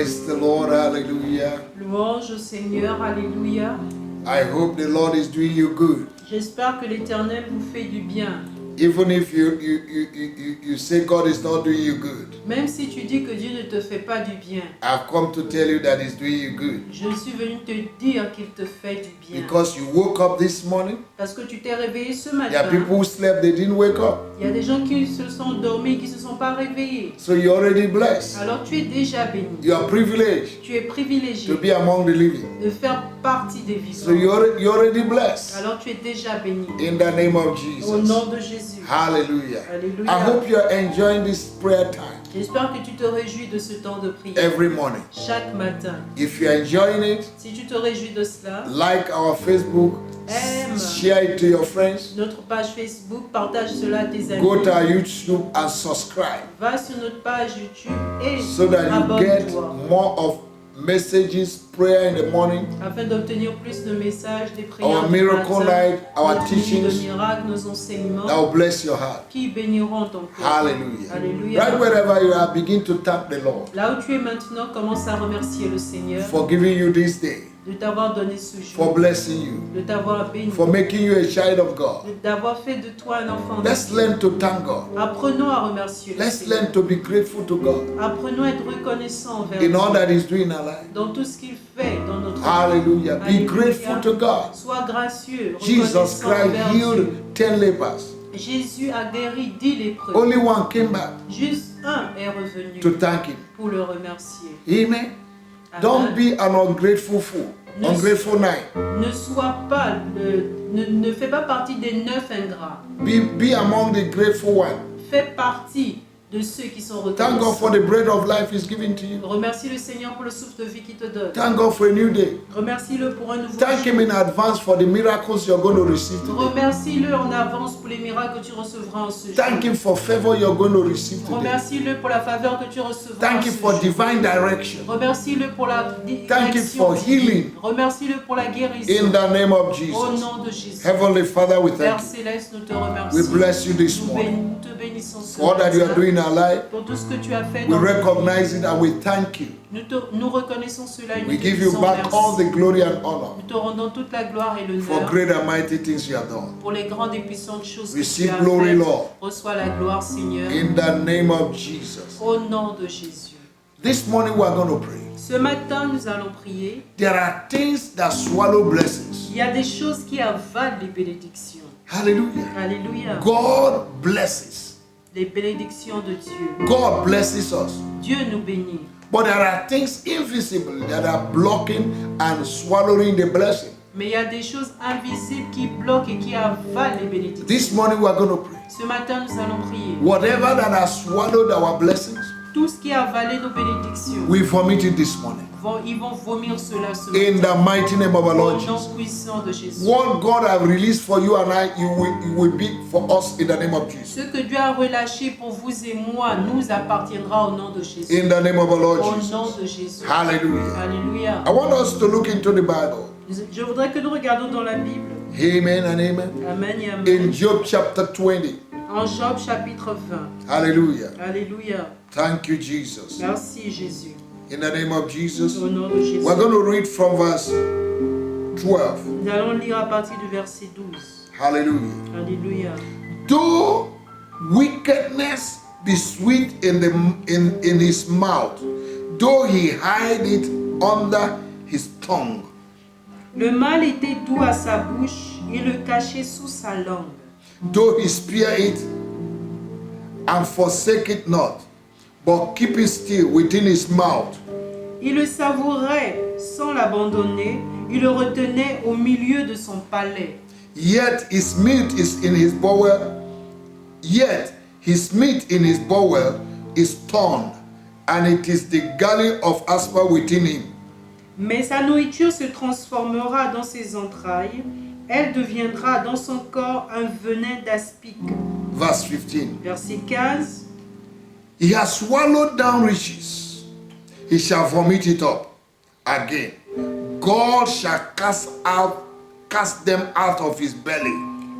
Praise the Lord, hallelujah. Louange au Seigneur, alléluia. I hope the Lord is doing you good. J'espère que l'Éternel vous fait du bien. Even if you say God is not doing you good, Même si tu dis que Dieu ne te fait pas du bien, I've come to tell you that He's doing you good. je suis venu te dire qu'il te fait du bien. Because you woke up this morning. Parce que tu t'es réveillé ce There are matin. people who slept, they didn't wake up. Il y a des gens qui se sont endormis, qui ne se sont pas réveillés. So you're already blessed. Alors tu es déjà béni. You are privileged Tu es privilégié to be among the living. de faire partie des So vivants. you're already blessed. Alors tu es déjà béni. In the name of Au Jesus. nom de Jésus. Hallelujah. Alléluia. I hope you're enjoying this prayer time J'espère que tu te réjouis de ce temps de prière. every morning. Chaque matin. If you're enjoying it, Si tu te réjouis de cela, like our Facebook, aime share it to your friends, notre page Facebook, partage cela à tes amis. go to our YouTube and subscribe Va sur notre page YouTube et so that you get abonne-toi more of messages, prayer in the morning, afin d'obtenir plus de messages, des prières our du miracle matin, night, our notre nuit de teachings miracles, nos enseignements that will bless your heart. qui béniront ton cœur. Hallelujah. Alléluia. Right wherever you are, begin to thank the Lord Là où tu es maintenant, commence à remercier le Seigneur for giving you this day, de t'avoir donné ce for jour, blessing you, de t'avoir béni, for making you a child of God. d'avoir fait de toi un enfant de Let's Dieu. learn to thank God. Apprenons à remercier le Let's Seigneur. learn to be grateful to God Apprenons à être reconnaissants envers in all Dieu that He's doing in our life. dans tout ce qu'il fait dans notre vie. Hallelujah. Be Alléluia. grateful to God. Sois gracieux, Jesus reconnaissant Christ envers healed Dieu. 10 lepers. Jésus a guéri 10 lépreux. Only one came back Juste un est revenu to thank Him. pour le remercier. Amen. Amen. Don't be an ungrateful fool. Ungrateful night. Ne sois pas ne fais pas partie des 9 ingrats. Be among the grateful ones. Fais partie de ceux qui sont Thank God for reconnaissants. the bread of life He's given to you. Remercie le Seigneur pour le souffle de vie qu'il te donne. Thank God for a new day. Remercie-le pour un nouveau Thank jour. Him in advance for the miracles you're going to receive today. Remercie-le en avance pour les miracles que tu recevras en ce jour. Thank Him for favor you're going to receive today. Remercie-le pour la faveur que tu recevras en Thank ce Him for jour. divine direction. Remercie-le pour la Thank Him for direction. healing. Remercie-le pour la guérison. In the name of Au Jesus. nom de Jésus. Heavenly Father, we Père thank you. Céleste, nous te We remercions. bless you this morning. Nous te bénissons ce For all that you are matin doing in our life, pour tout ce que tu as fait we dans notre vie. recognize it and we thank you. Nous reconnaissons cela et nous We te give you disons back merci. all the glory and honor Nous te rendons toute la gloire et for l'honneur great and mighty things you have done. pour les grandes et puissantes choses que Receive tu as glory, faites. Lord. Reçois la gloire, Seigneur, In the name of Jesus. au nom de Jésus. This morning we are going to pray. Ce matin, nous allons prier. There are things that swallow blessings. Il y a des choses qui avalent les bénédictions. Hallelujah. Alléluia. God blesses. Les bénédictions de Dieu. God blesses us. Dieu nous bénit. But there are things invisible that are blocking and swallowing the blessing. Mais il y a des choses invisibles qui bloquent et qui avalent les bénédictions. This morning we are going to pray. Ce matin, nous allons prier. Whatever that has swallowed our blessings, Tout ce qui a avalé nos bénédictions, we vomit it this morning. ils vont vomir cela ce In matin. the mighty name of our Au Lord nom Jesus. puissant de Jésus. What God has released for you and I, it will be for us in the name of Jesus. Ce que Dieu a relâché pour vous et moi nous appartiendra au nom de Jésus. In the name of our Lord Au Jesus. nom de Jésus. Hallelujah. Alléluia. I want us to look into the Bible. Je voudrais que nous regardions dans la Bible. Amen and amen. Amen et In amen. Job chapter 20. En Job chapitre 20. Hallelujah. Alléluia. Thank you, Jesus. Merci Jésus. In the name of Jesus. Au nom de Jésus. We're going to read from verse 12. Nous allons lire à partir du verset 12. Hallelujah. Alléluia. Though wickedness be sweet in his mouth, though he hide it under his tongue. Le mal était doux à sa bouche, il le cachait sous sa langue. Though he spare it and forsake it not, but keep it still within his mouth. Il le savourait sans l'abandonner, il le retenait au milieu de son palais. Yet his meat is in his bowel, yet his meat in his bowel is torn, and it is the galley of asper within him. Mais sa nourriture se transformera dans ses entrailles, elle deviendra dans son corps un venin d'aspic. Verse 15. Verset 15. He has swallowed down riches, he shall vomit it up again. God shall cast them out of his belly.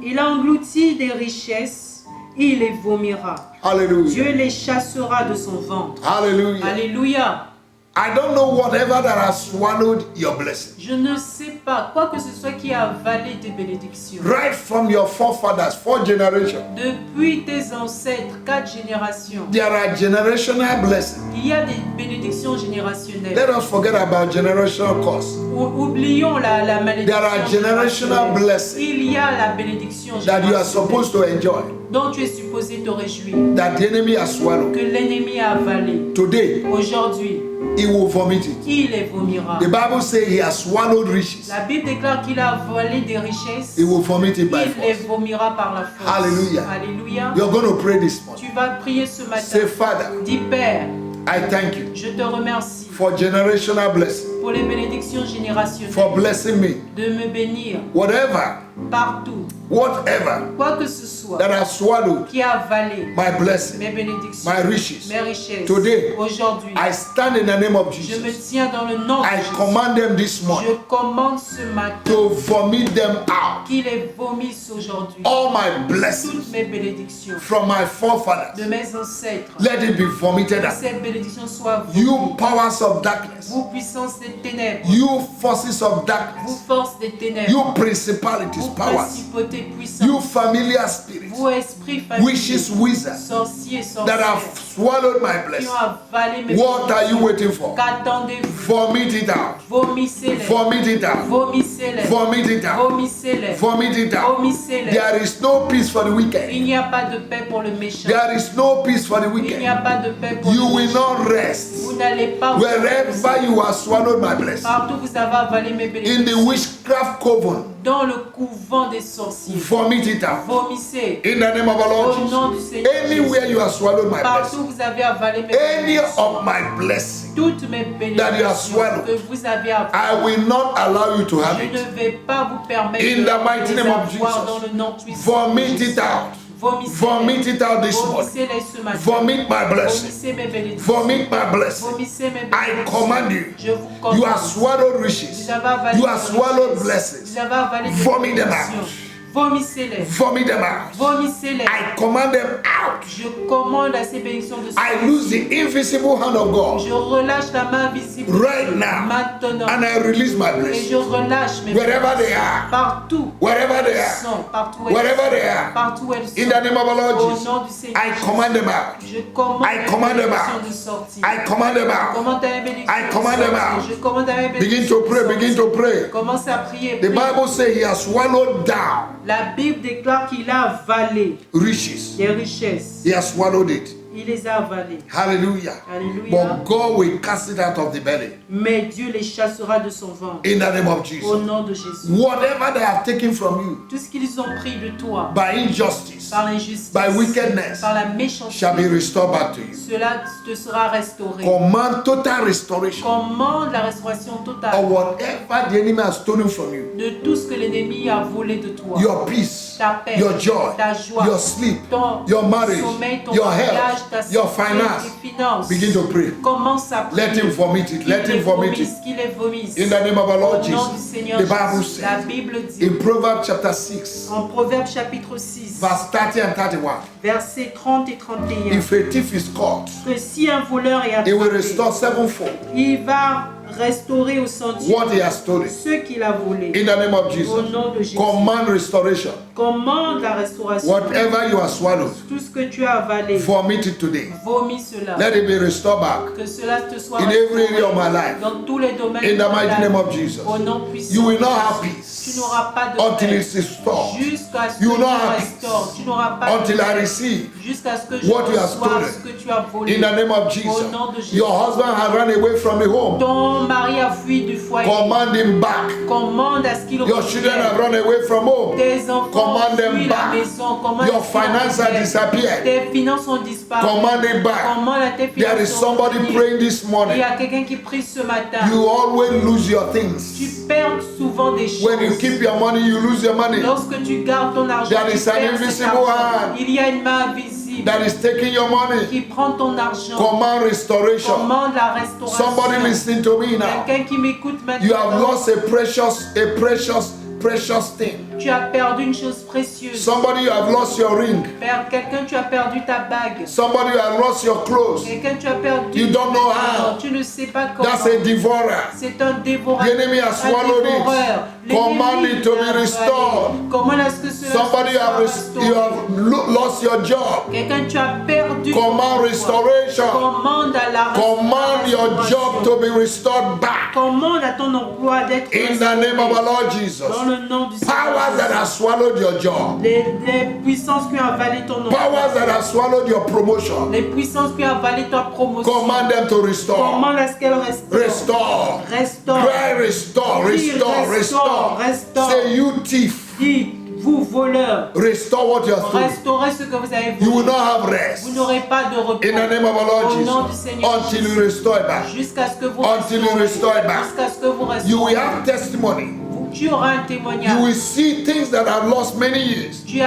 Il a englouti des richesses, il les vomira. Dieu Hallelujah. les chassera de son ventre. Hallelujah. Alléluia. I don't know whatever that has swallowed your blessing. Je ne sais pas quoi que ce soit qui a avalé tes bénédictions. Right from your forefathers, 4 generations. Depuis tes ancêtres, 4 générations, There are generational blessings. il y a des bénédictions générationnelles. Let us forget about generational curse. Oublions la malédiction. There are generational blessings Il y a la bénédiction that you are générationnelle supposed to enjoy, dont tu es supposé te réjouir, that the enemy has swallowed. que l'ennemi a avalé. Today, Aujourd'hui, he will vomit it. il les vomira. The Bible says he has swallowed riches. La Bible déclare qu'il a avalé des richesses. He will vomit it by Il les force. vomira par la force. Hallelujah. Alléluia. You're going to pray this morning. Tu vas prier ce matin. Say, Father, Dis Père, I thank you je te remercie for generational blessing, pour les bénédictions générationnelles, for blessing me. de me bénir Whatever, partout, whatever quoi que ce soit that has swallowed qui a avalé my blessing, mes bénédictions, my riches, mes richesses. today, Aujourd'hui, I stand in the name of je me Jesus. tiens dans le nom de I Jésus. command them this Je morning commande ce matin to vomit them out. qu'il les vomisse aujourd'hui. All my blessings Toutes mes bénédictions from my de forefathers, mes ancêtres, let it be vomited que out. ces bénédictions soient vomies. You powers of darkness, Vous puissances des ténèbres, you forces of vous darkness, forces des ténèbres, you principalities, vous powers, principautés puissantes, you familiar spirits, vous esprits witches, familiers, wizards sorciers, that have sorcières, swallowed my qui blessing. ont avalé mes What are you bénédictions. waiting for? Qu'attendez-vous? Vomit it out. Vomissez-les, Vomit it out. vomissez-les, Vomit it out. vomissez-les, Vomit it out. vomissez-les. There is no peace for the Il wicked. n'y a pas de paix pour le méchant. There is no peace for the Il n'y a wicked. pas de paix pour You le will méchant. not rest. Vous n'allez pas vous reposer. Wherever you have swallowed my blessing, Partout vous avez avalé mes in the bénédictions. witchcraft coven, Dans le couvent des sorciers. vomit it out. Vomissez. In the name of our Lord Au nom du Jesus. Seigneur. Anywhere you have swallowed my Partout blessing, vous avez avalé mes any bénédictions. of my blessing, Toutes mes that you have bénédictions swallowed, que vous avez avalées. I will not allow you to have Je it. ne vais pas vous permettre In de the mighty les name of avoir Jesus. dans le nom puissant. Vomit de Jésus. it out. Vomissez-les. Vomit it out this morning. Vomissez-les ce matin. Vomit my blessing. Vomissez mes bénédictions. Vomit my blessing. Vomissez mes I bénédictions. command you. Je vous You commande. have swallowed riches. Vous avez avalé You des have swallowed richesses. blessings. Vous avez avalé des Vomit them bénédictions. out. Vomissez-les. Vomit them out. Vomissez-les. I command them out. Je commande à ces bénédictions de I lose the invisible hand of God Je relâche la main invisible right now. maintenant. And I release my Et blessing. je relâche mes Wherever they bénédictions. are. Partout. Wherever they Elles are. sont. Partout où elles Wherever they sont. are. Partout où elles sont. In the name of our Lord Au Jesus. nom du Seigneur. I command them out. Je commande I command them out. de sortir. I command them Je out. commande à mes bénédictions I de command them sortir. out. Je commande à mes Begin bénédictions to de pray. sortir. Begin to pray. Commence à prier. The prie. Bible says he has swallowed down La Bible déclare qu'il a avalé riches. des richesses. He has swallowed it. Il les a avalées. Hallelujah. Alléluia. But God will cast it out of the belly. Mais Dieu les chassera de son ventre. In the name of Au Jesus. nom de Jésus. Whatever they have taken from you Tout ce qu'ils ont pris de toi, by injustice, par l'injustice, by wickedness, par la méchanceté, shall be restored back to you. cela te sera restauré. Command total restoration Commande la restauration of totale whatever the enemy has stolen from you. de tout ce que l'ennemi a volé de toi. Your peace, Ta paix, your joy, ta joie, your sleep, ton your marriage, sommeil, ton your mariage, health, ta your santé, finance. tes finances. Begin to pray. Commence à prier. Let him vomit it. Qu'il Let les him vomit it. vomisse, qu'il les vomisse. In the name of our Au Lord nom du Jesus. Seigneur The Bible Jésus. La says Bible dit in Proverbs chapter 6, en Proverbe chapitre 6, verse 30 and 31, versets 30 et 31, if a thief is caught, que si un voleur est he will attrapé, restore sevenfold il va restaurer au centuple what he has stolen. ce qu'il a volé. In the name of Au Jesus. nom de Jésus. Command restoration. Commande la restauration. Whatever you have swallowed, Tout ce que tu as avalé, vomit it today. vomis cela. Let it be restored back. Que cela te soit In every restauré area of my life. dans tous les domaines In de the ta mighty vie. name of Jesus. Au nom puissant You will de not have Jésus. peace Tu n'auras pas de until paix it's restored. jusqu'à ce que You tu will not have restaures. peace Tu n'auras pas de until I paix receive jusqu'à ce que je what you have reçoive stolen. ce que tu as volé. in the name of Au Jesus. nom de Jésus. Your husband has run away from the home. Ton mari a fui du foyer. Command him back. Commande à ce qu'il Your children have revienne. run away from home. Tes enfants Command them fuient la back. maison. Commande Your à ce qu'ils finances have reviennent. disappeared. Tes finances ont disparu. Command him back. Commande à tes finances. There is de somebody revenir. praying this Il morning. y a quelqu'un qui prie ce matin. You always lose your Tu things. perds souvent des choses. When you keep your money, you lose your money. Lorsque tu gardes ton argent, There tu is an perds cet invisible argent. hand Il y a une main invisible That is taking your money. qui prend ton argent. Command restoration. Commande la restauration. Somebody listening to me now. Quelqu'un qui m'écoute maintenant. You have lost a precious thing. tu as perdu une chose précieuse. Somebody, you have lost your ring. Père, quelqu'un, tu as perdu ta bague. Somebody, you have lost your clothes. Quelqu'un, tu as perdu. You don't know how. Tu ne sais pas comment. That's a devourer. C'est un dévoreur. The enemy has swallowed it. Command it to be restored. Comment est-ce que cela Somebody, you have lost your job. Quelqu'un, tu as perdu. Command restoration. Commande à la Command your job to be restored back. Commande à ton emploi d'être In the name of our Lord Jesus. dans le nom du Seigneur. Powers that have swallowed your job. Les puissances qui ont avalé ton emploi. Powers that have swallowed your promotion. Les puissances qui ont avalé ta promotion. Command them to restore. Commande à ce qu'elles restaurent. Restore. Restaure. Cry, restore, restore, restore. Restore. Say, you thief. Dis, vous voleurs, Restore what you have stolen. restaurez ce que vous avez You will volé. not have rest. Vous n'aurez pas de repos. In the name of our Lord Au nom du Jesus. Seigneur Until Jésus. you restore it back. Jusqu'à ce que vous Until you restaurez. restore it back. Jusqu'à ce que vous You will restaurez. have testimony. Tu auras un You témoignage. will see things that have lost many years. Tu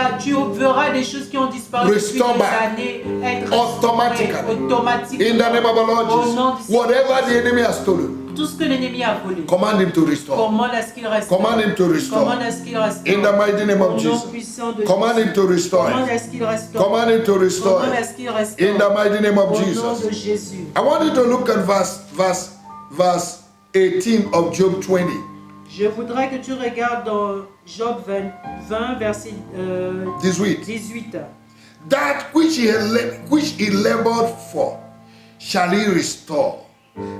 verras des choses qui ont disparu depuis Restore des back. années être Automatically. restaurées automatiquement. In the name of our Lord Au nom du Jesus. Seigneur. Whatever the enemy has stolen, Tout ce que l'ennemi a volé. command him to restore. Commande à ce qu'il restaure. Command him to restore. Commande à ce qu'il restaure. In the mighty name Au of nom Jesus. puissant de Command him to restore Commande it. à ce qu'il restaure. Command him to restore Commande à it. ce qu'il restaure. In the mighty name of Au nom de Jesus. Jésus. I want you to look at verse 18 of Job 20. Je voudrais que tu regardes dans Job 20 verset 18. 18. That which he labored for shall he restore,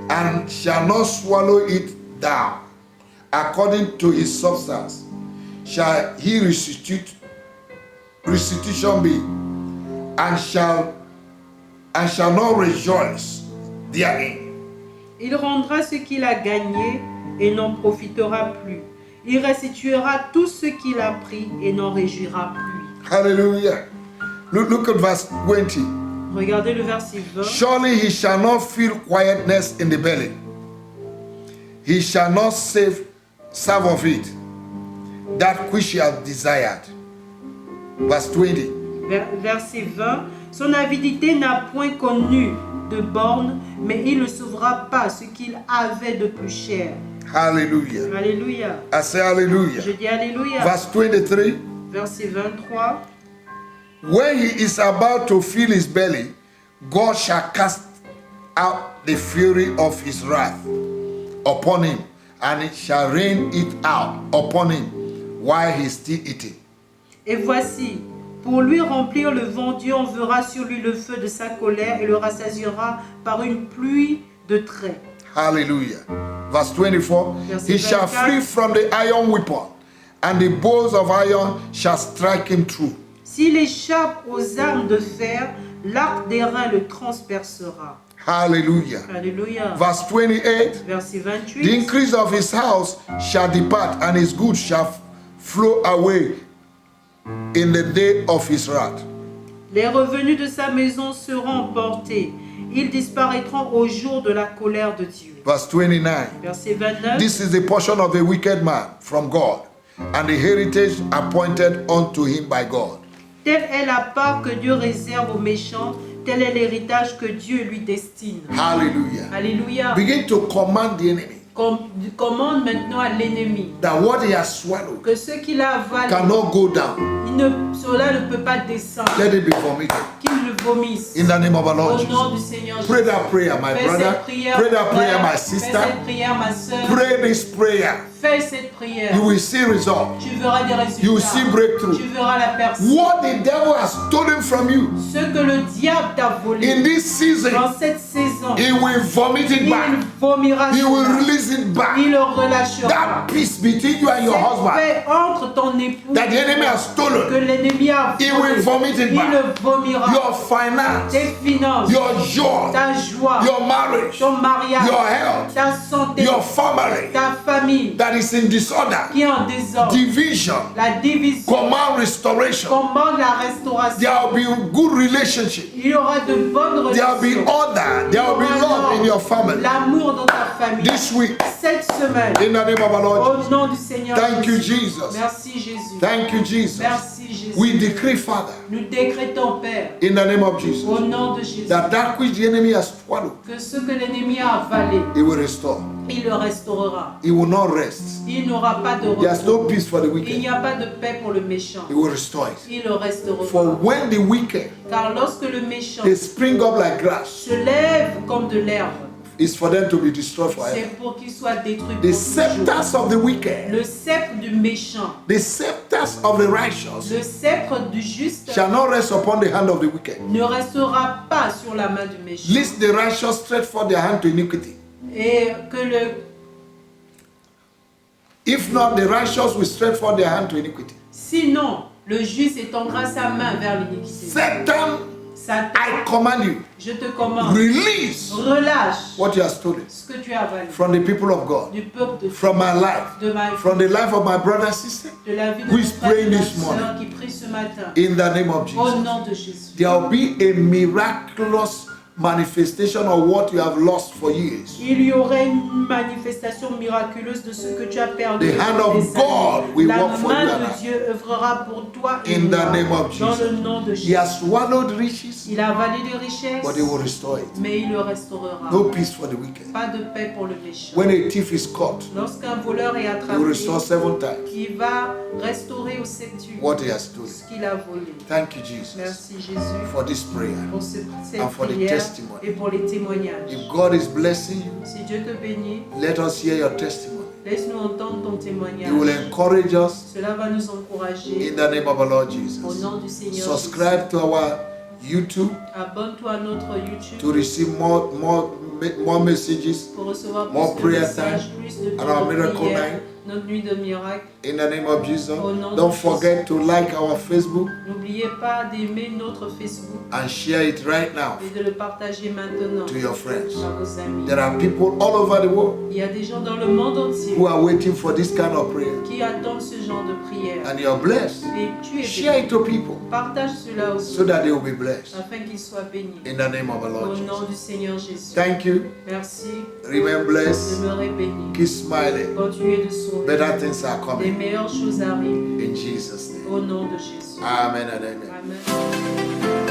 and shall not swallow it down. According to his substance shall he restitution be, and shall not rejoice therein. Il rendra ce qu'il a gagné et n'en profitera plus. Il restituera tout ce qu'il a pris et n'en réjouira plus. Hallelujah. Look at verse 20. Regardez le verset 20. Surely he shall not feel quietness in the belly. He shall not serve of it, that which he has desired. Verse 20. Verset 20. Son avidité n'a point connu de borne, mais il ne sauvera pas ce qu'il avait de plus cher. Hallelujah. Alléluia. I say hallelujah. Je dis Alléluia. Verse 23. Verset 23. When he is about to fill his belly, God shall cast out the fury of his wrath upon him, and it shall rain it out upon him while he is still eating. Et voici, pour lui remplir le ventre, Dieu enverra sur lui le feu de sa colère et le rassasiera par une pluie de traits. Hallelujah. Verse 24. Verset He shall 24. flee from the iron weapon, and the bows of iron shall strike him through. S'il échappe aux armes de fer, l'arc d'airain le transpercera. Hallelujah. Alléluia. Verse 28. Verset The 28. increase of his house shall depart, and his goods shall flow away in the day of his wrath. Les revenus de sa maison seront emportés. Ils disparaîtront au jour de la colère de Dieu. Verse 29. Verset 29. This is the portion of the wicked man from God, and the heritage appointed unto him by God. Telle est la part que Dieu réserve aux méchants, tel est l'héritage que Dieu lui destine. Hallelujah. Alléluia. Begin to command the enemy Commande maintenant à l'ennemi that what he has swallowed que ce qu'il a avalé, cannot go down. cela ne peut pas descendre, Let it be vomited. qu'il le vomisse. In the name of our Lord Au nom du Jesus. Seigneur Pray Jésus. that prayer, my Fais brother. cette prière, Pray that mon prayer, frère. my Fais sister. cette prière, ma soeur. Pray this prayer. Fais cette prière. You will see results. Tu verras des résultats. You will see breakthrough. Tu verras la personne. What the devil has stolen from you Ce que le diable t'a volé in this season, dans cette saison, he will vomit it il back. vomira He will cela. release it back. Il le relâchera. That peace between you and your Cette husband paix entre ton époux that the enemy has que stolen, l'ennemi a he volé, will vomit it il back. le vomira. Your finance, Tes finances, your joy, ta joie, your marriage, ton mariage, your health, ta santé, your family ta famille that is in disorder, qui est en désordre, division, la division, command restoration. commande la restauration. There will be good relationship. Il y aura de bonnes There will be relations. order. There will be love in your family. L'amour dans ta famille. This week, Cette semaine, in the name of our Lord Jesus. au nom du Seigneur Thank you, Jésus. Jesus. Merci Jésus. Thank you, Jesus. Merci Jésus. We decree, Father, Nous décrétons, Père, in the name of Jesus, au nom de Jésus, that which the enemy has swallowed, que ce que l'ennemi a avalé, he will restore. il le restaurera. He will not rest Il n'aura pas de There's repos. no peace for the Il wicked. n'y a pas de paix pour le méchant. He will restore it. Il le restaurera. For when the wicked, Car lorsque le méchant they spring up like grass, se lève comme de l'herbe, it's for them to be destroyed forever. c'est pour qu'il soit détruit The pour toujours. scepters of the wicked, Le sceptre du méchant, the scepters of the righteous le sceptre du juste shall not rest upon the hand of the wicked. ne restera pas sur la main du méchant. Lest the righteous stretch forth their hand to iniquity. Et que le If not, the righteous will stretch forth their hand to iniquity. sinon, le juste étendra sa main vers l'iniquité. Satan, Satan, I command you, je te commande, release relâche what you have stolen ce que tu as volé from the people of God, du peuple de Dieu, from my life, de ma from the life of my brother and sister, de la vie de who mon is frère et praying de ma this morning. sœur qui prie ce matin. in the name of Au Jesus. nom de Jésus. There will be a miraculous manifestation of what you have lost for years. Il y aurait une manifestation miraculeuse de ce que tu as perdu. The hand of des God années. will La work for you main and de I. Dieu œuvrera pour toi et In moi. the name of Dans Jesus. le nom de He Jésus. has swallowed riches, Il a avalé des richesses, but he will restore it. mais il le restaurera. No peace for the wicked. Pas de paix pour le méchant. When a thief is caught, Lorsqu'un voleur est he will attrapé, restore 7 times il va restaurer au septuple what he has stolen. ce qu'il a volé. Thank you, Jesus, Merci Jésus for this prayer. pour cette And for the prière testimony. et pour les témoignages. If God is blessing you, Si Dieu te bénit, let us hear your testimony. laisse-nous entendre ton témoignage. You will encourage us Cela va nous encourager in the name of our Lord au Jesus. nom du Seigneur. Subscribe to our YouTube Jésus. Abonne-toi à notre YouTube to receive more messages pour recevoir more plus de prayer messages, time plus de and temps our de miracle prière, night. notre nuit de miracle. in the name of Jesus. Au nom de Don't Jésus. forget to like our Facebook N'oubliez pas d'aimer notre Facebook and share it right now et de le partager maintenant to your friends. à vos amis. There are people all over the world Il y a des gens dans le monde entier who are waiting for this kind of prayer, qui attendent ce genre de prière. and you're blessed. Et tu es Share béni. it to people Partage cela aussi so that they will be blessed afin qu'ils soient bénis. in the name of our Au Lord nom Jesus. du Seigneur Jésus. Thank you. Merci. Remain blessed. Demeurez bénis. Keep smiling. Continuez de sourire. Better things are Les coming meilleures choses arrivent in Jesus' name. au nom de Jésus. Amen and amen. Amen.